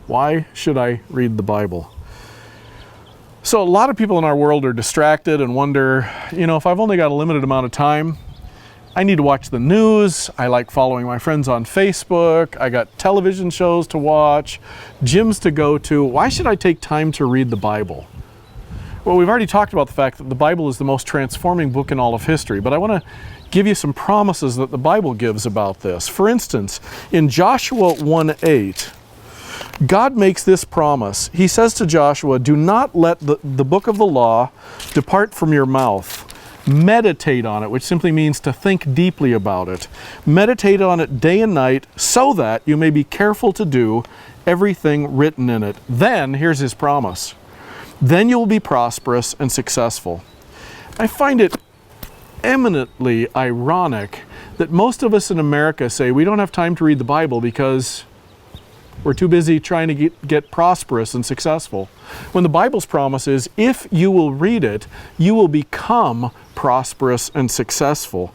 Why should I read the Bible? So a lot of people in our world are distracted and wonder, if I've only got a limited amount of time, I need to watch the news. I like following my friends on Facebook. I got television shows to watch, gyms to go to. Why should I take time to read the Bible? Well, we've already talked about the fact that the Bible is the most transforming book in all of history, but I want to give you some promises that the Bible gives about this. For instance, in Joshua 1:8, God makes this promise. He says to Joshua, "Do not let the book of the law depart from your mouth. Meditate on it," which simply means to think deeply about it. "Meditate on it day and night so that you may be careful to do everything written in it. Then," here's his promise, "then you will be prosperous and successful." I find it eminently ironic that most of us in America say we don't have time to read the Bible because we're too busy trying to get prosperous and successful, when the Bible's promise is, if you will read it, you will become prosperous and successful.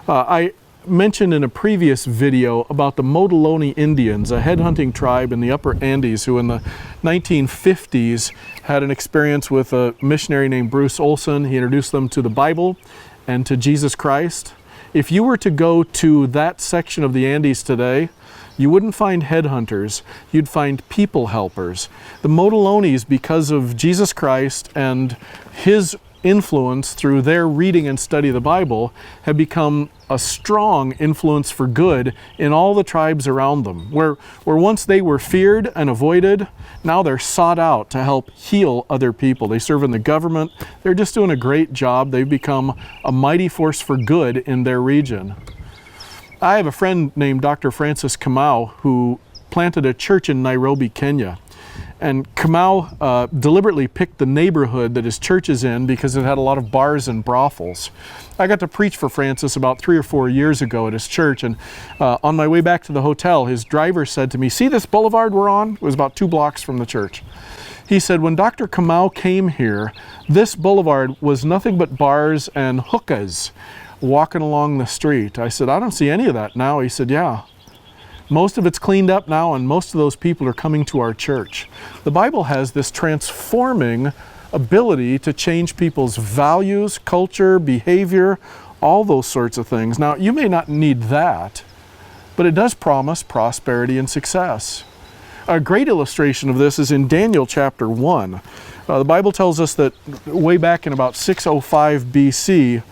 I mentioned in a previous video about the Modeloni Indians, a headhunting tribe in the upper Andes who in the 1950s had an experience with a missionary named Bruce Olson. He introduced them to the Bible and to Jesus Christ. If you were to go to that section of the Andes today, you wouldn't find headhunters, you'd find people helpers. The Modelonis, because of Jesus Christ and his influence through their reading and study of the Bible, have become a strong influence for good in all the tribes around them. Where once they were feared and avoided, now they're sought out to help heal other people. They serve in the government. They're just doing a great job. They've become a mighty force for good in their region. I have a friend named Dr. Francis Kamau who planted a church in Nairobi, Kenya. And Kamau deliberately picked the neighborhood that his church is in because it had a lot of bars and brothels. I got to preach for Francis about 3 or 4 years ago at his church, and on my way back to the hotel, his driver said to me, "See this boulevard we're on?" It was about 2 blocks from the church. He said, "When Dr. Kamau came here, this boulevard was nothing but bars and hookahs walking along the street." I said, "I don't see any of that now." He said, "Yeah. Most of it's cleaned up now, and most of those people are coming to our church." The Bible has this transforming ability to change people's values, culture, behavior, all those sorts of things. Now, you may not need that, but it does promise prosperity and success. A great illustration of this is in Daniel chapter 1. The Bible tells us that way back in about 605 BC,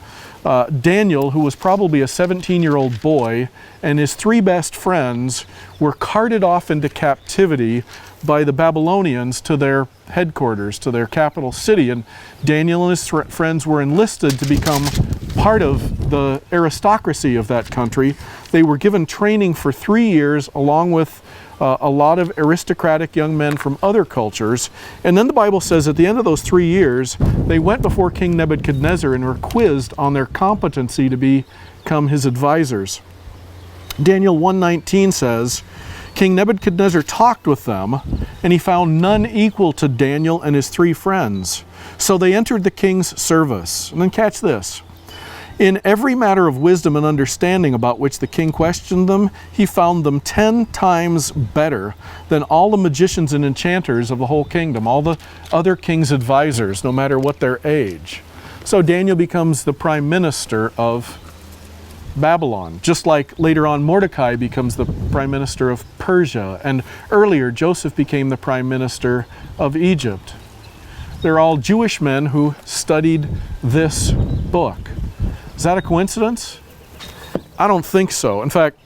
Daniel, who was probably a 17-year-old boy, and his 3 best friends were carted off into captivity by the Babylonians to their headquarters, to their capital city. And Daniel and his friends were enlisted to become part of the aristocracy of that country. They were given training for 3 years along with a lot of aristocratic young men from other cultures. And then the Bible says at the end of those 3 years, they went before King Nebuchadnezzar and were quizzed on their competency to become his advisors. Daniel 1:19 says, "King Nebuchadnezzar talked with them, and he found none equal to Daniel and his 3 friends. So they entered the king's service." And then catch this. "In every matter of wisdom and understanding about which the king questioned them, he found them 10 times better than all the magicians and enchanters of the whole kingdom," all the other king's advisors, no matter what their age. So Daniel becomes the prime minister of Babylon, just like later on Mordecai becomes the prime minister of Persia, and earlier Joseph became the prime minister of Egypt. They're all Jewish men who studied this book. Is that a coincidence? I don't think so. In fact,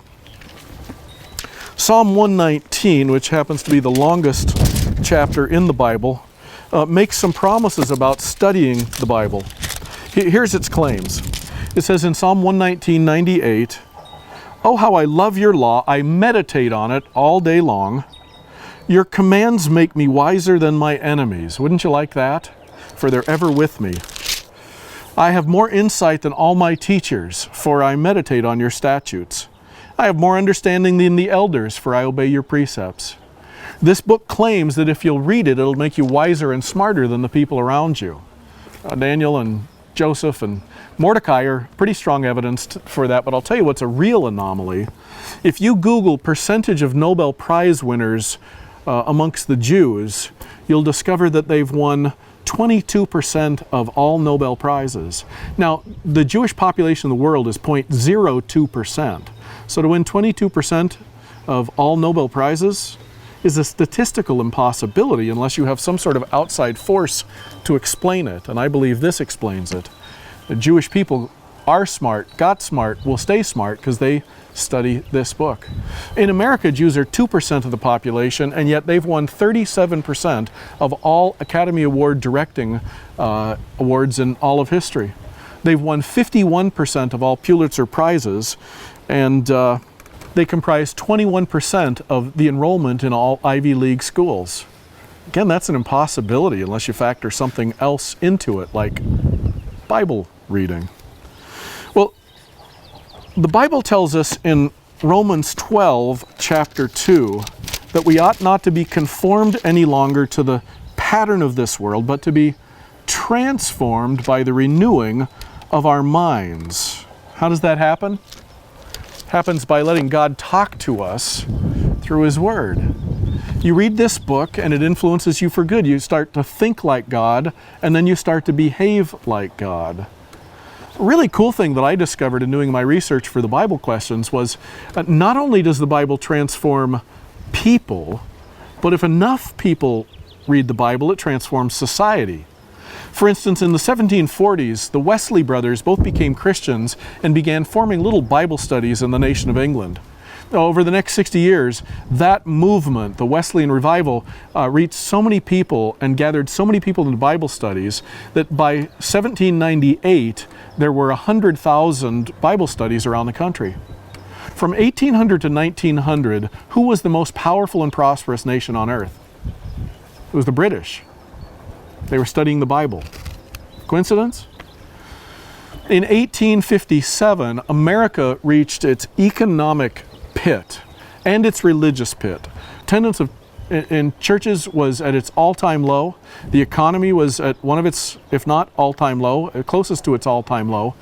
Psalm 119, which happens to be the longest chapter in the Bible, makes some promises about studying the Bible. Here's its claims. It says in Psalm 119:98, "Oh, how I love your law. I meditate on it all day long. Your commands make me wiser than my enemies." Wouldn't you like that? For they're ever with me. "I have more insight than all my teachers, for I meditate on your statutes. I have more understanding than the elders, for I obey your precepts." This book claims that if you'll read it, it'll make you wiser and smarter than the people around you. Daniel and Joseph and Mordecai are pretty strong evidence for that, but I'll tell you what's a real anomaly. If you Google percentage of Nobel Prize winners amongst the Jews, you'll discover that they've won 22% of all Nobel Prizes. Now, the Jewish population in the world is 0.02%. So to win 22% of all Nobel Prizes is a statistical impossibility unless you have some sort of outside force to explain it. And I believe this explains it. The Jewish people are smart, got smart, will stay smart because they study this book. In America, Jews are 2% of the population, and yet they've won 37% of all Academy Award directing awards in all of history. They've won 51% of all Pulitzer Prizes, and they comprise 21% of the enrollment in all Ivy League schools. Again, that's an impossibility unless you factor something else into it, like Bible reading. Well, the Bible tells us in Romans 12, chapter 2, that we ought not to be conformed any longer to the pattern of this world, but to be transformed by the renewing of our minds. How does that happen? It happens by letting God talk to us through His Word. You read this book and it influences you for good. You start to think like God, and then you start to behave like God. A really cool thing that I discovered in doing my research for the Bible questions was not only does the Bible transform people, but if enough people read the Bible, it transforms society. For instance, in the 1740s, the Wesley brothers both became Christians and began forming little Bible studies in the nation of England. Over the next 60 years, that movement, the Wesleyan revival, reached so many people and gathered so many people into Bible studies that by 1798, there were 100,000 Bible studies around the country. From 1800 to 1900, who was the most powerful and prosperous nation on earth? It was the British. They were studying the Bible. Coincidence? In 1857, America reached its economic pit and its religious pit. Attendance in churches was at its all-time low. The economy was at one of its, if not all-time low, closest to its all-time low.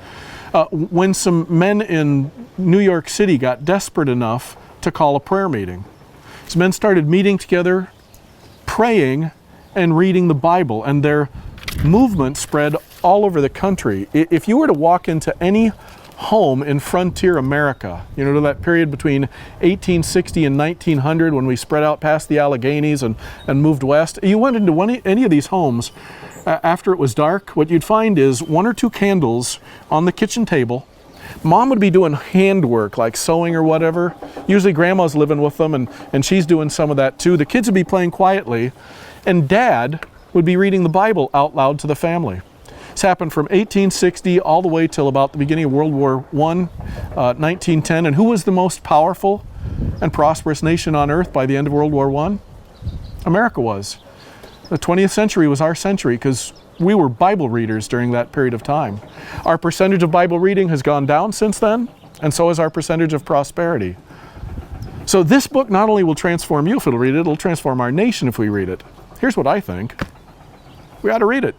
When some men in New York City got desperate enough to call a prayer meeting. Some men started meeting together, praying and reading the Bible, and their movement spread all over the country. If you were to walk into any home in frontier America, you know, to that period between 1860 and 1900 when we spread out past the Alleghenies and moved west, you went into any of these homes after it was dark, what you'd find is one or two candles on the kitchen table. Mom would be doing handwork like sewing or whatever. Usually grandma's living with them and she's doing some of that too. The kids would be playing quietly, and Dad would be reading the Bible out loud to the family. This happened from 1860 all the way till about the beginning of World War I, 1910. And who was the most powerful and prosperous nation on earth by the end of World War I? America was. The 20th century was our century because we were Bible readers during that period of time. Our percentage of Bible reading has gone down since then, and so has our percentage of prosperity. So this book not only will transform you if it'll read it, it'll transform our nation if we read it. Here's what I think. We ought to read it.